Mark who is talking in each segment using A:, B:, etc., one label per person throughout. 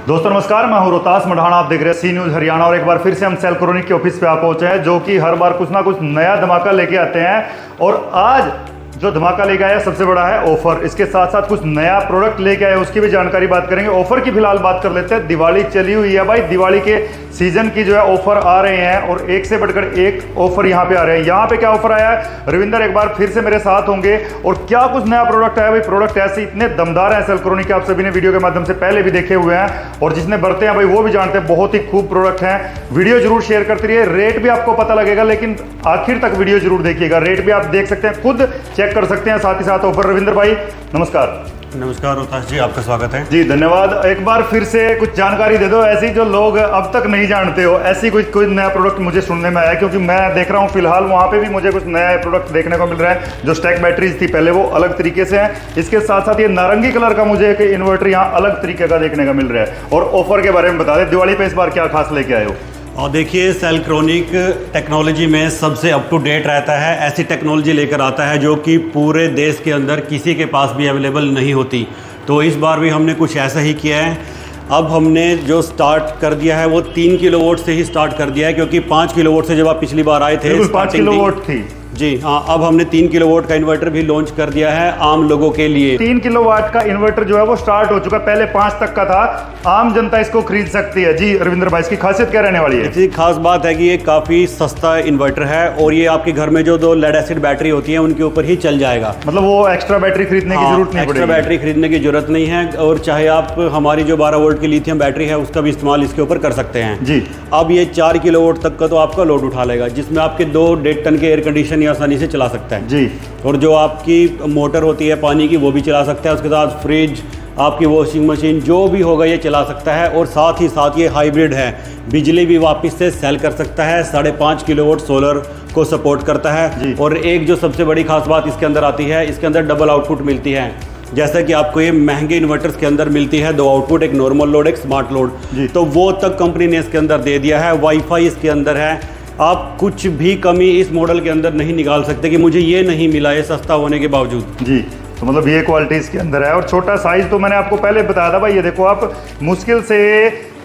A: दोस्तों नमस्कार, मैं हूं रोहतास मढ़ाना। आप देख रहे हैं सी न्यूज़ हरियाणा और एक बार फिर से हम सेलक्रोनिक के ऑफिस पे आ पहुंचे हैं, जो कि हर बार कुछ ना कुछ नया धमाका लेके आते हैं। और आज जो धमाका लेके आया सबसे बड़ा है ऑफर। इसके साथ साथ कुछ नया प्रोडक्ट लेके आए, उसकी भी जानकारी बात करेंगे। ऑफर की फिलहाल बात कर लेते हैं। दिवाली चली हुई है भाई, दिवाली के सीजन की जो है ऑफर आ रहे हैं और एक से बढ़कर एक ऑफर यहाँ पे आ रहे हैं। यहाँ पे क्या ऑफर आया है, रविंदर एक बार फिर से मेरे साथ होंगे और क्या कुछ नया प्रोडक्ट आया भाई। प्रोडक्ट ऐसे इतने दमदार हैं सेलक्रोनिक के, आप सभी ने वीडियो के माध्यम से पहले भी देखे हुए हैं और जिसने बरते हैं भाई वो भी जानते हैं, बहुत ही खूब प्रोडक्ट हैं। वीडियो जरूर शेयर करते रहिए, रेट भी आपको पता लगेगा, लेकिन आखिर तक वीडियो जरूर देखिएगा। रेट भी आप देख सकते हैं, खुद चेक कर सकते हैं, साथ ही साथ ऑफर। रविंदर भाई नमस्कार।
B: नमस्कार रोहतास जी, आपका स्वागत है
A: जी। धन्यवाद। एक बार फिर से कुछ जानकारी दे दो ऐसी जो लोग अब तक नहीं जानते हो, ऐसी कोई नया प्रोडक्ट मुझे सुनने में आया, क्योंकि मैं देख रहा हूँ फिलहाल वहाँ पे भी मुझे कुछ नया प्रोडक्ट देखने को मिल रहा है। जो स्टैक बैटरीज थी पहले वो अलग तरीके से है, इसके साथ साथ ये नारंगी कलर का मुझे एक इन्वर्टर यहाँ अलग तरीके का देखने का मिल रहा है। और ऑफर के बारे में बता दें, दिवाली पे इस बार क्या खास लेके आए हो।
B: और देखिए, सेलक्रोनिक टेक्नोलॉजी में सबसे अप टू डेट रहता है। ऐसी टेक्नोलॉजी लेकर आता है जो कि पूरे देश के अंदर किसी के पास भी अवेलेबल नहीं होती। तो इस बार भी हमने कुछ ऐसा ही किया है। अब हमने जो स्टार्ट कर दिया है वो 3 किलोवाट से ही स्टार्ट कर दिया है, क्योंकि 5 किलोवाट से जब आप पिछली बार आए थे
A: 5 किलोवाट थी
B: जी हाँ। अब हमने 3 किलोवाट का इन्वर्टर भी लॉन्च कर दिया है आम लोगों के लिए।
A: 3 किलोवाट का इन्वर्टर जो है वो स्टार्ट हो चुका है, पहले 5 तक का था। आम जनता इसको खरीद सकती है। जी रविंद्र भाई, इसकी खासियत क्या रहने वाली है।
B: जी, खास बात है कि ये काफ़ी सस्ता इन्वर्टर है और ये आपके घर में जो 2 लेड एसिड बैटरी होती है उनके ऊपर ही चल जाएगा।
A: मतलब वो एक्स्ट्रा बैटरी खरीदने की जरूरत नहीं पड़ेगी।
B: एक्स्ट्रा बैटरी खरीदने की जरूरत नहीं है। और चाहे आप हमारी जो 12 वोल्ट की लिथियम बैटरी है उसका भी इस्तेमाल इसके ऊपर कर सकते हैं
A: जी।
B: अब ये 4 किलोवाट तक का तो आपका लोड उठा लेगा, जिसमें आपके 2-1.5 टन के एयर कंडीशन आसानी से चला सकता है
A: जी।
B: और जो आपकी मोटर होती है पानी की वो भी चला सकता है। उसके साथ फ्रिज, आपकी वॉशिंग मशीन जो भी होगा ये चला सकता है। और साथ ही साथ ये हाइब्रिड है, बिजली भी वापस से सेल कर सकता है। 5.5 किलोवाट सोलर को सपोर्ट करता है। और एक जो सबसे बड़ी खास बात इसके अंदर आती है, इसके अंदर डबल आउटपुट मिलती है। जैसा कि आपको ये महंगे इन्वर्टर्स के अंदर मिलती है 2 आउटपुट, एक नॉर्मल लोड एक स्मार्ट लोड, तो वो तक कंपनी ने इसके अंदर दे दिया है। वाईफाई इसके अंदर है। आप कुछ भी कमी इस मॉडल के अंदर नहीं निकाल सकते कि मुझे ये नहीं मिला, ये सस्ता होने के बावजूद।
A: जी, तो मतलब ये क्वालिटी इसके अंदर है। और छोटा साइज तो मैंने आपको पहले बताया था भाई, ये देखो आप मुश्किल से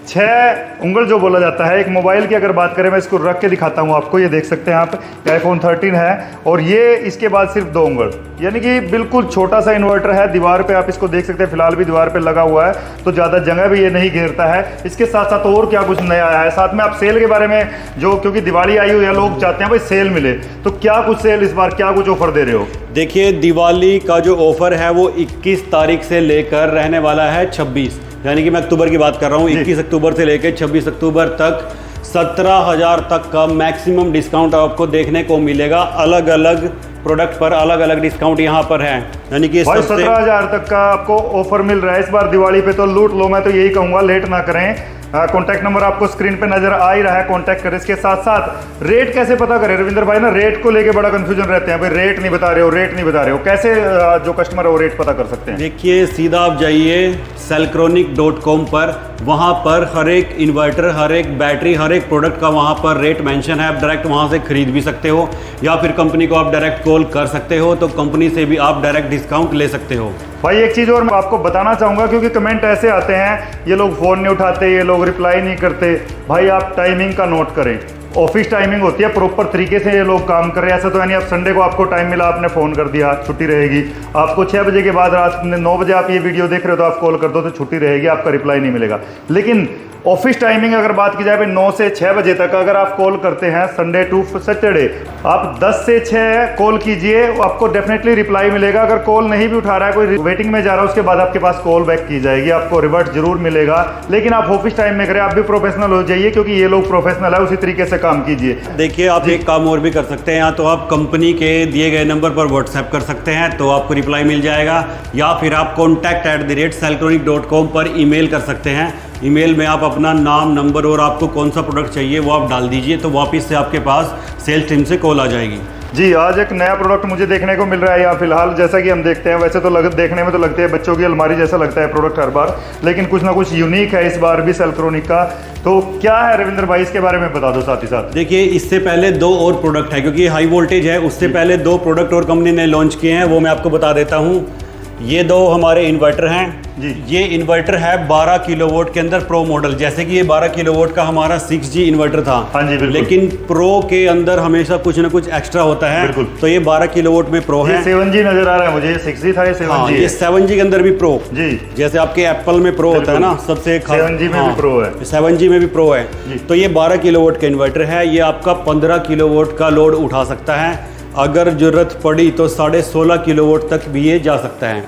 A: 6 उंगल जो बोला जाता है। एक मोबाइल की अगर बात करें, मैं इसको रख के दिखाता हूँ आपको, ये देख सकते हैं आप, iPhone 13 है और ये इसके बाद सिर्फ 2 उंगल, यानी कि बिल्कुल छोटा सा इन्वर्टर है। दीवार पे आप इसको देख सकते हैं, फिलहाल भी दीवार पे लगा हुआ है, तो ज़्यादा जगह भी ये नहीं घेरता है। इसके साथ साथ और क्या कुछ नया आया है, साथ में आप सेल के बारे में, जो क्योंकि दिवाली आई हुई है, लोग चाहते हैं भाई सेल मिले, तो क्या कुछ सेल इस बार, क्या कुछ ऑफर दे रहे हो।
B: देखिए, दिवाली का जो ऑफर है वो 21 तारीख से लेकर रहने वाला है 26, यानी कि मैं अक्टूबर की बात कर रहा हूँ। 21 अक्टूबर से लेकर 26 अक्टूबर तक 17,000 तक का मैक्सिमम डिस्काउंट आपको देखने को मिलेगा। अलग अलग प्रोडक्ट पर अलग अलग डिस्काउंट यहाँ पर है, यानी कि
A: 17,000 तक का आपको ऑफर मिल रहा है इस बार दिवाली पे, तो लूट लो। मैं तो यही कहूँगा, लेट ना करें। कॉन्टैक्ट नंबर आपको स्क्रीन पे नजर आ ही रहा है, कॉन्टैक्ट करें। इसके साथ साथ रेट कैसे पता करें रविंदर भाई, ना रेट को लेके बड़ा कंफ्यूजन रहते हैं भाई, रेट नहीं बता रहे हो, रेट नहीं बता रहे हो, कैसे जो कस्टमर है वो रेट पता कर सकते हैं।
B: देखिए, सीधा आप जाइए सेलक्रोनिक.com पर, वहाँ पर हर एक इन्वर्टर, हर एक बैटरी, हर एक प्रोडक्ट का वहाँ पर रेट मेंशन है। आप डायरेक्ट वहाँ से खरीद भी सकते हो या फिर कंपनी को आप डायरेक्ट कॉल कर सकते हो, तो कंपनी से भी आप डायरेक्ट डिस्काउंट ले सकते हो।
A: भाई एक चीज़ और मैं आपको बताना चाहूँगा, क्योंकि कमेंट ऐसे आते हैं, ये लोग फ़ोन नहीं उठाते, ये लोग रिप्लाई नहीं करते। भाई आप टाइमिंग का नोट करें, ऑफिस टाइमिंग होती है, प्रॉपर तरीके से ये लोग काम कर रहे हैं। ऐसा तो यानी आप संडे को आपको टाइम मिला, आपने फ़ोन कर दिया, छुट्टी रहेगी। आपको 6 बजे के बाद रात 9 बजे आप ये वीडियो देख रहे हो तो आप कॉल कर दो तो छुट्टी रहेगी, आपका रिप्लाई नहीं मिलेगा। लेकिन ऑफिस टाइमिंग अगर बात की जाए 9 से 6 बजे तक अगर आप कॉल करते हैं संडे टू सैटरडे, आप 10 से 6 कॉल कीजिए, आपको डेफिनेटली रिप्लाई मिलेगा। अगर कॉल नहीं भी उठा रहा है, कोई वेटिंग में जा रहा है, उसके बाद आपके पास कॉल बैक की जाएगी, आपको रिवर्ट जरूर मिलेगा। लेकिन आप ऑफिस टाइम में करें, आप भी प्रोफेशनल हो जाइए, क्योंकि ये लोग प्रोफेशनल है, उसी तरीके से काम कीजिए।
B: देखिए, आप एक काम और भी कर सकते हैं, या तो आप कंपनी के दिए गए नंबर पर व्हाट्सएप कर सकते हैं तो आपको रिप्लाई मिल जाएगा, या फिर आप contact@सेलक्रोनिक.com पर ईमेल कर सकते हैं। ईमेल में आप अपना नाम, नंबर और आपको कौन सा प्रोडक्ट चाहिए वो आप डाल दीजिए, तो वापस से आपके पास सेल्स टीम से कॉल आ जाएगी।
A: जी, आज एक नया प्रोडक्ट मुझे देखने को मिल रहा है यहाँ फिलहाल, जैसा कि हम देखते हैं। वैसे तो देखने में तो लगते हैं बच्चों की अलमारी जैसा लगता है प्रोडक्ट हर बार, लेकिन कुछ ना कुछ यूनिक है इस बार भी सेलक्रोनिक का। तो क्या है रविंद्र भाई, इसके बारे में बता दो साथ ही साथ।
B: देखिए, इससे पहले 2 और प्रोडक्ट है, क्योंकि हाई वोल्टेज है, उससे पहले 2 प्रोडक्ट और कंपनी ने लॉन्च किए हैं, वो मैं आपको बता देता हूँ। ये दो हमारे इन्वर्टर हैं
A: जी।
B: ये इन्वर्टर है 12 किलोवाट के अंदर प्रो मॉडल, जैसे कि ये 12 किलोवाट का हमारा 6G इन्वर्टर था।
A: हाँ जी, बिल्कुल।
B: लेकिन प्रो के अंदर हमेशा कुछ ना कुछ एक्स्ट्रा होता है।
A: बिल्कुल।
B: तो ये 12 किलोवाट में प्रो है।
A: 7G नजर आ रहा है मुझे, ये 6G था, ये 7G
B: हाँ,
A: है।
B: ये 7G के अंदर भी प्रो,
A: जी।
B: जैसे आपके एप्पल में प्रो होता है ना, सबसे
A: 7G में भी प्रो है।
B: 7G में भी प्रो है।
A: जी।
B: तो ये 12 किलोवाट का इन्वर्टर है। ये आपका 15 किलोवाट का लोड उठा सकता है। अगर जरूरत पड़ी तो 16.5 किलोवाट तक भी ये जा सकता है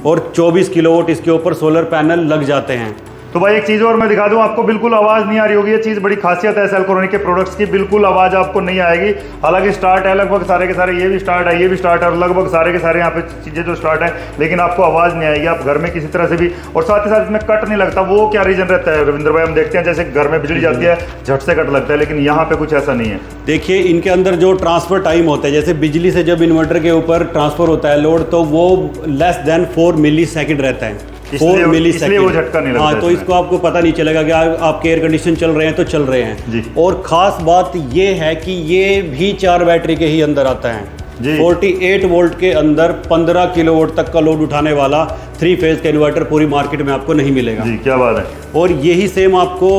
B: और 24 किलोवाट इसके ऊपर सोलर पैनल लग जाते हैं।
A: तो भाई एक चीज़ और मैं दिखा दूं आपको, बिल्कुल आवाज़ नहीं आ रही होगी। ये चीज़ बड़ी खासियत है सेल्क्रोनिक के प्रोडक्ट्स की, बिल्कुल आवाज़ आपको नहीं आएगी। हालांकि स्टार्ट है लगभग सारे के सारे, ये भी स्टार्ट है, ये भी स्टार्ट है, लगभग सारे के सारे यहाँ पे चीज़ें जो स्टार्ट है, लेकिन आपको आवाज़ नहीं आएगी। आप घर में किसी तरह से भी, और साथ ही साथ इसमें कट नहीं लगता। वो क्या रीजन रहता है रविंद्र भाई? हम देखते हैं जैसे घर में बिजली जाती है झट से कट लगता है, लेकिन यहाँ पे कुछ ऐसा नहीं है।
B: देखिए इनके अंदर जो ट्रांसफर टाइम होता है, जैसे बिजली से जब इन्वर्टर के ऊपर ट्रांसफर होता है लोड, तो वो लेस देन 4 मिली सेकेंड रहता है। 4 मिली
A: इसलिए वो झटका नहीं लगता।
B: हाँ, तो इसको आपको पता नहीं चलेगा कि आपके एयर कंडीशन चल रहे हैं तो चल रहे हैं
A: जी।
B: और खास बात ये है कि ये भी 4 बैटरी के ही अंदर आता है
A: जी।
B: 48 वोल्ट के अंदर 15 किलोवाट तक का लोड उठाने वाला 3 फेज का इन्वर्टर पूरी मार्केट में आपको नहीं मिलेगा।
A: जी, क्या बात है।
B: और यही सेम आपको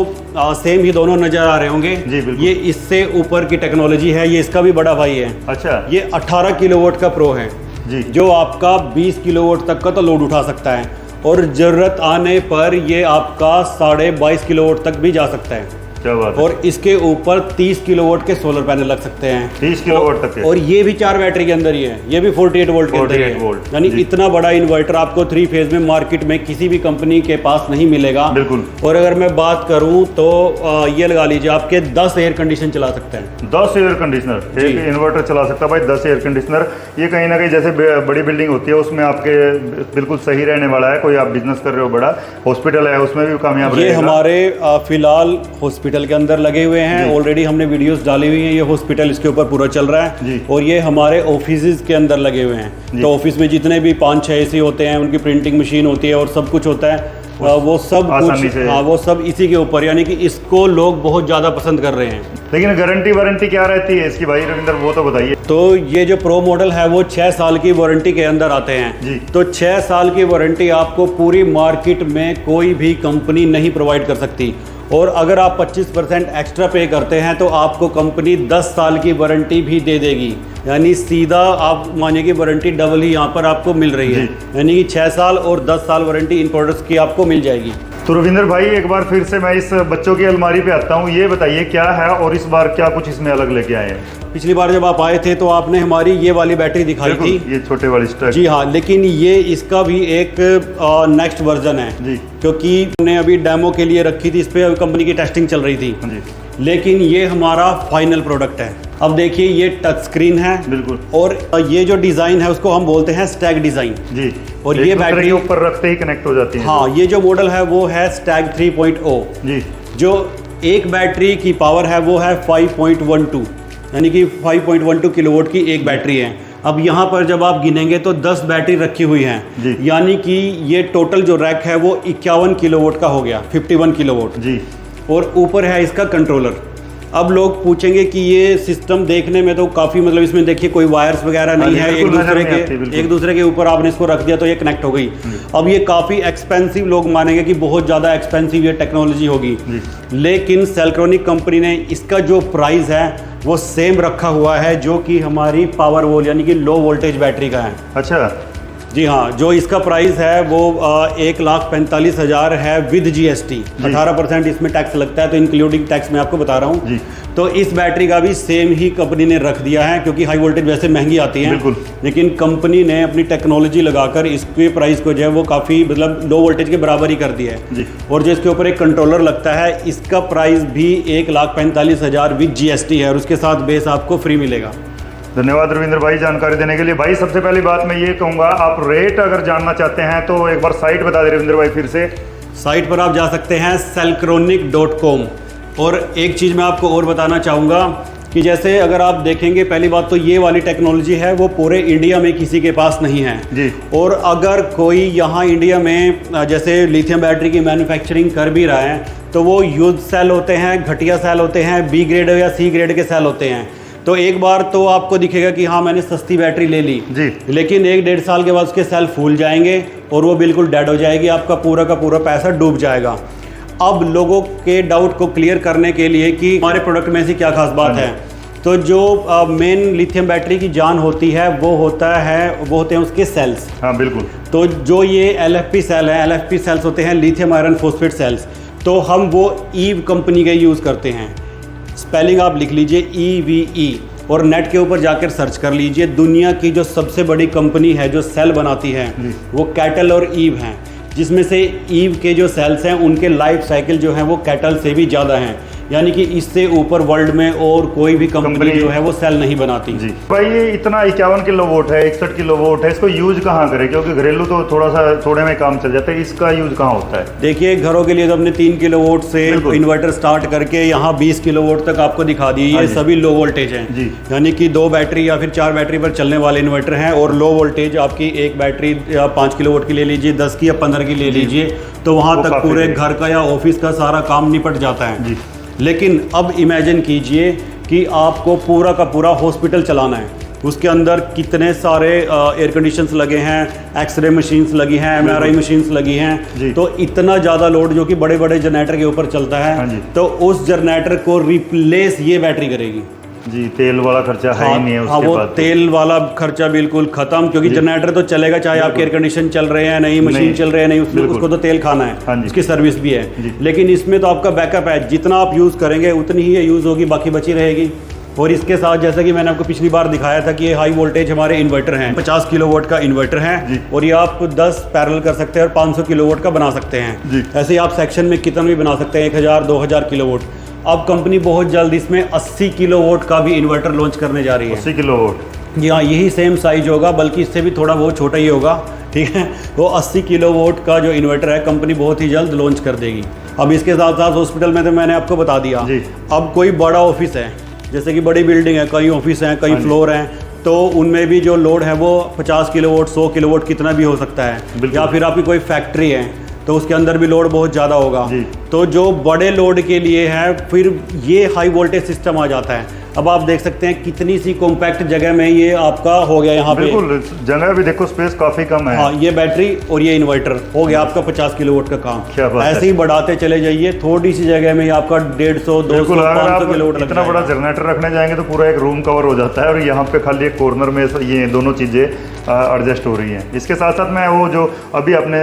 B: सेम ही दोनों नजर आ रहे होंगे।
A: जी, बिल्कुल।
B: ये इससे ऊपर की टेक्नोलॉजी है, ये इसका भी बड़ा भाई है।
A: अच्छा।
B: ये 18 किलोवाट का प्रो है
A: जी।
B: जो आपका 20 किलोवाट तक का तो लोड उठा सकता है और ज़रूरत आने पर ये आपका 22.5 किलोवाट तक भी जा सकता है।
A: क्या बात है।
B: और इसके ऊपर 30 किलोवाट के सोलर पैनल लग सकते हैं।
A: 30 किलोवाट तक के।
B: और ये भी 4 बैटरी के अंदर ही है, ये भी 48 वोल्ट के अंदर ही
A: 48 वोल्ट,
B: है। यानी
A: जी।
B: इतना बड़ा इन्वर्टर आपको 3 फेज में मार्केट में किसी भी कंपनी के पास नहीं मिलेगा।
A: बिल्कुल।
B: और अगर मैं बात करूं तो ये लगा लीजिए आपके 10 एयर कंडीशन चला सकते हैं।
A: 10 एयर कंडीशनर एक इन्वर्टर चला सकता है भाई, 10 एयर कंडीशनर। ये कहीं ना कहीं जैसे बड़ी बिल्डिंग होती है उसमें आपके बिल्कुल सही रहने वाला है। कोई आप बिजनेस कर रहे हो, बड़ा हॉस्पिटल है, उसमें भी कामयाब
B: ये
A: रहेगा।
B: हमारे फिलहाल हॉस्पिटल के अंदर लगे हुए हैं, ऑलरेडी हमने वीडियोस डाली हुई हैं। ये हॉस्पिटल इसके ऊपर पूरा चल रहा है
A: जी।
B: और ये हमारे ऑफिस के अंदर लगे हुए हैं। तो ऑफिस में जितने भी 5-6 एसी होते हैं, उनकी प्रिंटिंग मशीन होती है और सब कुछ होता है, वो सब
A: आसानी
B: कुछ,
A: से।
B: हाँ, वो सब इसी के ऊपर, यानी कि इसको लोग बहुत ज़्यादा पसंद कर रहे हैं।
A: लेकिन गारंटी वारंटी क्या रहती है इसकी भाई रविंद्र, वो तो बताइए।
B: तो ये जो प्रो मॉडल है वो 6 साल की वारंटी के अंदर आते हैं
A: जी।
B: तो 6 साल की वारंटी आपको पूरी मार्केट में कोई भी कंपनी नहीं प्रोवाइड कर सकती। और अगर आप 25% एक्स्ट्रा पे करते हैं तो आपको कंपनी 10 साल की वारंटी भी दे देगी। यानी सीधा आप मानिए कि वारंटी डबल ही यहाँ पर आपको मिल रही है। यानी कि 6 साल और 10 साल वारंटी इन प्रोडक्ट्स की आपको मिल जाएगी।
A: तो रविंद्र भाई एक बार फिर से मैं इस बच्चों की अलमारी पे आता हूँ, ये बताइए क्या है और इस बार क्या कुछ इसमें अलग लेके आए हैं।
B: पिछली बार जब आप आए थे तो आपने हमारी ये वाली बैटरी दिखाई थी,
A: ये छोटे वाली स्टैक।
B: जी हाँ, लेकिन ये इसका भी एक नेक्स्ट वर्जन है
A: जी।
B: क्योंकि हमने अभी डेमो के लिए रखी थी, इस पे कंपनी की टेस्टिंग चल रही थी।
A: जी।
B: लेकिन ये हमारा फाइनल प्रोडक्ट है। अब देखिए ये टच स्क्रीन है
A: बिल्कुल।
B: और ये जो डिज़ाइन है उसको हम बोलते हैं स्टैग डिज़ाइन।
A: जी।
B: और
A: एक
B: ये
A: दूसरे
B: बैटरी
A: के ऊपर रखते ही कनेक्ट हो जाती है।
B: हाँ, ये जो मॉडल है वो है स्टैग 3.0।
A: जी।
B: जो एक बैटरी की पावर है वो है 5.12, यानी कि 5.12 किलोवाट की एक बैटरी है। अब यहाँ पर जब आप गिनेंगे तो 10 बैटरी रखी हुई हैं, यानी कि ये टोटल जो रैक है वो 51 किलोवाट का हो गया, 51 किलोवाट।
A: जी।
B: और ऊपर है इसका कंट्रोलर। अब लोग पूछेंगे कि ये सिस्टम देखने में तो काफ़ी, मतलब इसमें देखिए कोई वायर्स वगैरह नहीं है, एक दूसरे के ऊपर आपने इसको रख दिया तो ये कनेक्ट हो गई। अब ये काफ़ी एक्सपेंसिव, लोग मानेंगे कि बहुत ज़्यादा एक्सपेंसिव ये टेक्नोलॉजी होगी, लेकिन सेल्क्रोनिक कंपनी ने इसका जो प्राइस है वो सेम रखा हुआ है जो कि हमारी पावर वोल यानी कि लो वोल्टेज बैटरी का है।
A: अच्छा।
B: जी हाँ, जो इसका प्राइस है वो 1,45,000 है विद GST। 18% इसमें टैक्स लगता है, तो इंक्लूडिंग टैक्स मैं आपको बता रहा हूँ। तो इस बैटरी का भी सेम ही कंपनी ने रख दिया है, क्योंकि हाई वोल्टेज वैसे महंगी आती है, लेकिन कंपनी ने अपनी टेक्नोलॉजी लगाकर इसके प्राइस को जो है वो काफ़ी, मतलब लो वोल्टेज के बराबर ही कर दिया है। और जो इसके ऊपर एक कंट्रोलर लगता है, इसका प्राइस भी 1,45,000 विद GST है और उसके साथ बेस आपको फ्री मिलेगा।
A: धन्यवाद रविंद्र भाई जानकारी देने के लिए। भाई सबसे पहली बात मैं ये कहूँगा, आप रेट अगर जानना चाहते हैं तो एक बार साइट बता दें रविंद्र भाई फिर से।
B: साइट पर आप जा सकते हैं selkronic.com। और एक चीज़ मैं आपको और बताना चाहूँगा कि जैसे अगर आप देखेंगे, पहली बात तो ये वाली टेक्नोलॉजी है वो पूरे इंडिया में किसी के पास नहीं है
A: जी।
B: और अगर कोई यहाँ इंडिया में जैसे लिथियम बैटरी की मैन्युफैक्चरिंग कर भी रहा है तो वो यूज सेल होते हैं, घटिया सेल होते हैं, B ग्रेड या C ग्रेड के सेल होते हैं। तो एक बार तो आपको दिखेगा कि हाँ मैंने सस्ती बैटरी ले ली
A: जी।
B: लेकिन 1-1.5 साल के बाद उसके सेल फूल जाएंगे और वो बिल्कुल डेड हो जाएगी, आपका पूरा का पूरा पैसा डूब जाएगा। अब लोगों के डाउट को क्लियर करने के लिए कि हमारे प्रोडक्ट में ऐसी क्या खास बात है, तो जो मेन लिथियम बैटरी की जान होती है वो होते हैं उसके सेल्स।
A: हाँ बिल्कुल।
B: तो जो ये LFP सेल है, LFP सेल्स होते हैं लिथियम आयरन फॉस्फेट सेल्स। तो हम वो ईव कंपनी का यूज़ करते हैं। स्पेलिंग आप लिख लीजिए EVE और नेट के ऊपर जाकर सर्च कर लीजिए। दुनिया की जो सबसे बड़ी कंपनी है जो सेल बनाती है वो कैटल और ईव हैं, जिसमें से ईव के जो सेल्स हैं उनके लाइफ साइकिल जो है वो कैटल से भी ज़्यादा हैं, यानी कि इससे ऊपर वर्ल्ड में और कोई भी कंपनी जो है वो सेल नहीं बनाती।
A: जी भाई, ये इतना 51 किलोवाट है, 61 किलोवाट है, इसको यूज कहाँ करें? क्योंकि घरेलू तो थोड़े में काम चल जाता है, इसका यूज कहाँ होता है?
B: देखिए घरों के लिए तो हमने 3 किलोवाट से इन्वर्टर स्टार्ट करके यहाँ 20 किलोवाट तक आपको दिखा दी। ये सभी लो वोल्टेज हैं, यानी कि 2 बैटरी या फिर 4 बैटरी पर चलने वाले इन्वर्टर हैं। और लो वोल्टेज आपकी एक बैटरी 5 किलोवाट की ले लीजिए, 10 की या 15 की ले लीजिए, तो वहाँ तक पूरे घर का या ऑफिस का सारा काम निपट जाता है। लेकिन अब इमेजिन कीजिए कि आपको पूरा का पूरा हॉस्पिटल चलाना है, उसके अंदर कितने सारे एयर कंडीशंस लगे हैं, एक्सरे मशीन्स लगी हैं, MRI मशीन्स लगी हैं, तो इतना ज़्यादा लोड जो कि बड़े बड़े जनरेटर के ऊपर चलता है, तो उस जनरेटर को रिप्लेस ये बैटरी करेगी।
A: जी, तेल वाला खर्चा है ही नहीं है उसके
B: वो
A: बाद।
B: तेल वाला खर्चा बिल्कुल खत्म, क्योंकि जनरेटर तो चलेगा चाहे आपके एयर कंडीशन चल रहे हैं नहीं, मशीन चल रहे हैं नहीं, उसमें उसको तो तेल खाना है, उसकी सर्विस भी है। लेकिन इसमें तो आपका बैकअप है, जितना आप यूज़ करेंगे उतनी ही ये यूज़ होगी, बाकी बची रहेगी। और इसके साथ जैसा कि मैंने आपको पिछली बार दिखाया था कि ये हाई वोल्टेज हमारे इन्वर्टर हैं, 50 किलोवाट का इन्वर्टर है, और ये आप 10 पैरेलल कर सकते हैं और 500 किलोवाट का बना सकते हैं। ऐसे ही आप सेक्शन में कितना भी बना सकते हैं, 1000 2000 किलोवाट। अब कंपनी बहुत जल्द इसमें 80 किलोवाट का भी इन्वर्टर लॉन्च करने जा रही है।
A: 80 किलोवाट?
B: जी हाँ, यही सेम साइज होगा, बल्कि इससे भी थोड़ा बहुत छोटा ही होगा, ठीक है। वो 80 किलोवाट का जो इन्वर्टर है कंपनी बहुत ही जल्द लॉन्च कर देगी। अब इसके साथ साथ हॉस्पिटल में तो मैंने आपको बता दिया, अब कोई बड़ा ऑफिस है, जैसे कि बड़ी बिल्डिंग है, कई ऑफिस हैं, कई फ्लोर हैं, तो उनमें भी जो लोड है वो 50 किलोवाट 100 किलोवाट कितना भी हो सकता है। या फिर आपकी कोई फैक्ट्री है तो उसके अंदर भी लोड बहुत ज़्यादा होगा। तो जो बड़े लोड के लिए है फिर ये हाई वोल्टेज सिस्टम आ जाता है। अब आप देख सकते हैं कितनी सी कॉम्पैक्ट जगह में ये आपका हो गया, यहाँ पे
A: बिल्कुल जगह भी देखो, स्पेस काफी कम है।
B: हाँ, ये बैटरी और ये इन्वर्टर हो गया आपका 50 किलोवाट का काम।
A: क्या बात है।
B: ऐसे ही बढ़ाते चले जाइए, थोड़ी सी जगह में आपका 150 200 500 किलोवाट।
A: इतना बड़ा जनरेटर रखने जाएंगे तो पूरा एक रूम कवर हो जाता है, और यहाँ पे खाली एक कॉर्नर में ये दोनों चीजें एडजस्ट हो रही हैं। इसके साथ साथ मैं वो जो अभी अपने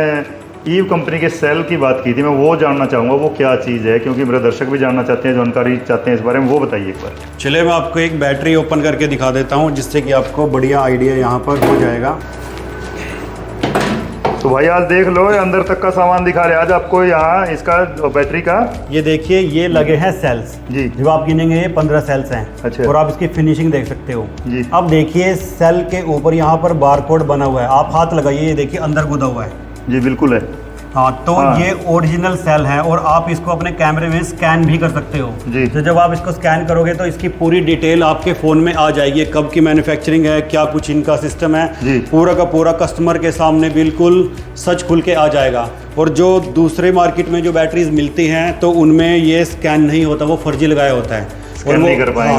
A: ईव कंपनी के सेल की बात की थी, मैं वो जानना चाहूँगा वो क्या चीज़ है, क्योंकि मेरे दर्शक भी जानना चाहते हैं, जानकारी चाहते हैं इस बारे में, वो बताइए एक बार।
B: चलिए मैं आपको एक बैटरी ओपन करके दिखा देता हूँ, जिससे कि आपको बढ़िया आइडिया यहाँ पर हो जाएगा।
A: तो भाई आज देख लो, अंदर तक का सामान दिखा रहे आज आपको यहाँ इसका बैटरी का।
B: ये देखिए, ये लगे हैं सेल्स
A: जी,
B: जो आप गिनेंगे ये 15 सेल्स हैं।
A: अच्छा।
B: और आप इसकी फिनिशिंग देख सकते हो
A: जी।
B: अब देखिए सेल के ऊपर यहाँ पर बारकोड बना हुआ है, आप हाथ लगाइए, ये देखिए अंदर गुदा हुआ है।
A: जी बिल्कुल है।
B: हाँ, तो ये ओरिजिनल सेल है और आप इसको अपने कैमरे में स्कैन भी कर सकते हो।
A: जी।
B: तो जब आप इसको स्कैन करोगे तो इसकी पूरी डिटेल आपके फ़ोन में आ जाएगी, कब की मैन्युफैक्चरिंग है, क्या कुछ इनका सिस्टम है, पूरा का पूरा कस्टमर के सामने बिल्कुल सच खुल के आ जाएगा। और जो दूसरे मार्केट में जो बैटरीज मिलती हैं तो उनमें ये स्कैन नहीं होता, वो फर्जी लगाया होता है, और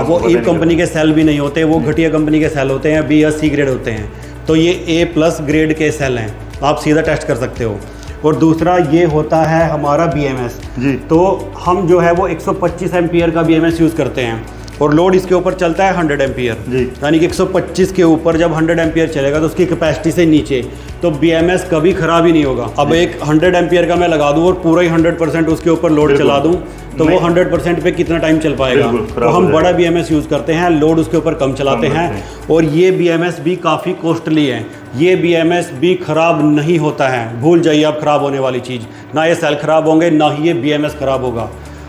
B: वो ईव कंपनी के सेल भी नहीं होते, वो घटिया कंपनी के सेल होते हैं, B या C ग्रेड होते हैं। तो ये A+ ग्रेड के सेल हैं, आप सीधा टेस्ट कर सकते हो। और दूसरा ये होता है हमारा BMS जी। तो हम जो है वो 125 एम्पियर का BMS यूज़ करते हैं, और लोड इसके ऊपर चलता है 100 एम्पियर, यानी कि 125 के ऊपर जब 100 एम्पियर चलेगा तो उसकी कैपेसिटी से नीचे तो BMS कभी ख़राब ही नहीं होगा। अब एक 100 एम्पियर का मैं लगा दूं और पूरा ही 100% उसके ऊपर लोड चला दूं तो वो 100% पे कितना टाइम चल पाएगा। तो हम बड़ा BMS यूज़ करते हैं, लोड उसके ऊपर कम चलाते हैं, और ये BMS भी काफ़ी कॉस्टली है। ये BMS भी ख़राब नहीं होता है, भूल जाइए आप ख़राब होने वाली चीज़, ना ये सेल ख़राब होंगे ना ही ये BMS ख़राब होगा।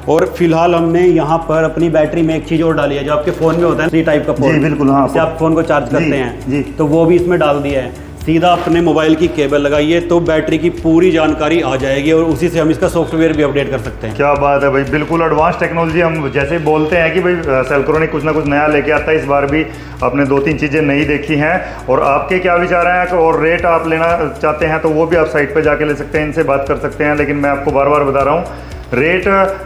B: और फिलहाल हमने यहाँ पर अपनी बैटरी में एक चीज़ और डाली है, जो आपके फ़ोन में होता है 3 टाइप का पोर्ट,
A: बिल्कुल हाँ,
B: जिससे आप फ़ोन को चार्ज करते हैं, तो वो भी इसमें डाल दिया है। सीधा अपने मोबाइल की केबल लगाइए तो बैटरी की पूरी जानकारी आ जाएगी, और उसी से हम इसका सॉफ्टवेयर भी अपडेट कर सकते हैं।
A: क्या बात है भाई, बिल्कुल एडवांस टेक्नोलॉजी। हम जैसे बोलते हैं कि भाई सेलक्रोनिक कुछ ना कुछ नया लेके आता है, इस बार भी आपने 2-3 चीज़ें नहीं देखी हैं। और आपके क्या विचार हैं, और रेट आप लेना चाहते हैं तो वो भी आप साइट पर जाके ले सकते हैं, इनसे बात कर सकते हैं। लेकिन मैं आपको बार बार बता रहा हूँ रेट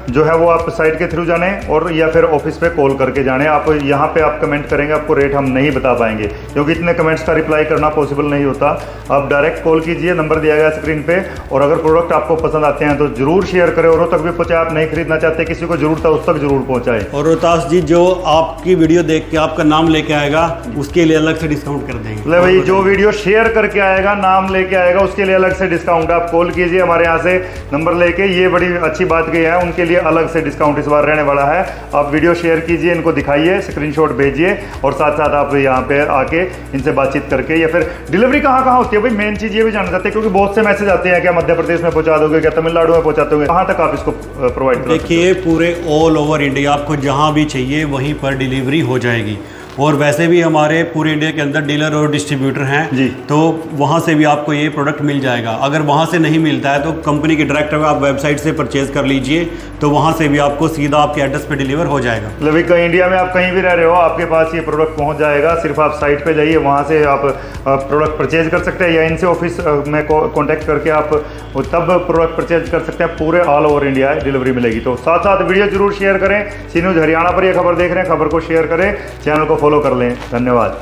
A: जो है वो आप साइट के थ्रू जाने और या फिर ऑफिस पे कॉल करके जाने। आप यहाँ पे आप कमेंट करेंगे, आपको रेट हम नहीं बता पाएंगे क्योंकि इतने कमेंट्स का रिप्लाई करना पॉसिबल नहीं होता। आप डायरेक्ट कॉल कीजिए, नंबर दिया गया स्क्रीन पे। और अगर प्रोडक्ट आपको पसंद आते हैं तो जरूर शेयर करें, औरों तक भी पहुँचाए। आप नहीं खरीदना चाहते, किसी को जरूरत है, उस तक जरूर पहुँचाएं।
B: और रोहतास जी, जो आपकी वीडियो देख के आपका नाम लेके आएगा उसके लिए अलग से डिस्काउंट कर देंगे।
A: ले भाई, जो वीडियो शेयर करके आएगा, नाम लेके आएगा, उसके लिए अलग से डिस्काउंट। आप कॉल कीजिए हमारे यहाँ से नंबर लेके, ये बड़ी अच्छी बात की है, उनके लिए अलग से डिस्काउंट इस बार रहने वाला है। आप वीडियो शेयर कीजिए, इनको दिखाइए, स्क्रीनशॉट भेजिए और साथ साथ आप यहाँ पे आके इनसे बातचीत करके, या फिर डिलीवरी कहाँ होती है भाई, मेन चीज़ ये भी जानना चाहते हैं क्योंकि बहुत से मैसेज आते हैं, क्या मध्य प्रदेश में पहुँचा दोगे, क्या तमिलनाडु में पहुँचाते होंगे, कहाँ तक आप इसको प्रोवाइड करोगे?
B: देखिए, पूरे ऑल ओवर इंडिया आपको जहाँ भी चाहिए वहीं पर डिलीवरी हो जाएगी। और वैसे भी हमारे पूरे इंडिया के अंदर डीलर और डिस्ट्रीब्यूटर हैं
A: जी,
B: तो वहाँ से भी आपको ये प्रोडक्ट मिल जाएगा। अगर वहाँ से नहीं मिलता है तो कंपनी के डायरेक्ट आप वेबसाइट से परचेज कर लीजिए, तो वहाँ से भी आपको सीधा आपके एड्रेस पे डिलीवर हो जाएगा।
A: मतलब कहीं इंडिया में आप कहीं भी रह रहे हो, आपके पास ये प्रोडक्ट पहुँच जाएगा। सिर्फ आप साइट पे जाइए, वहाँ से आप प्रोडक्ट परचेज कर सकते हैं, या इनसे ऑफिस में कॉन्टैक्ट करके आप तब प्रोडक्ट परचेज कर सकते हैं। पूरे ऑल ओवर इंडिया डिलीवरी मिलेगी। तो साथ साथ वीडियो जरूर शेयर करें। सी न्यूज़ हरियाणा पर यह खबर देख रहे हैं, खबर को शेयर करें, चैनल को फॉलो कर लें। धन्यवाद।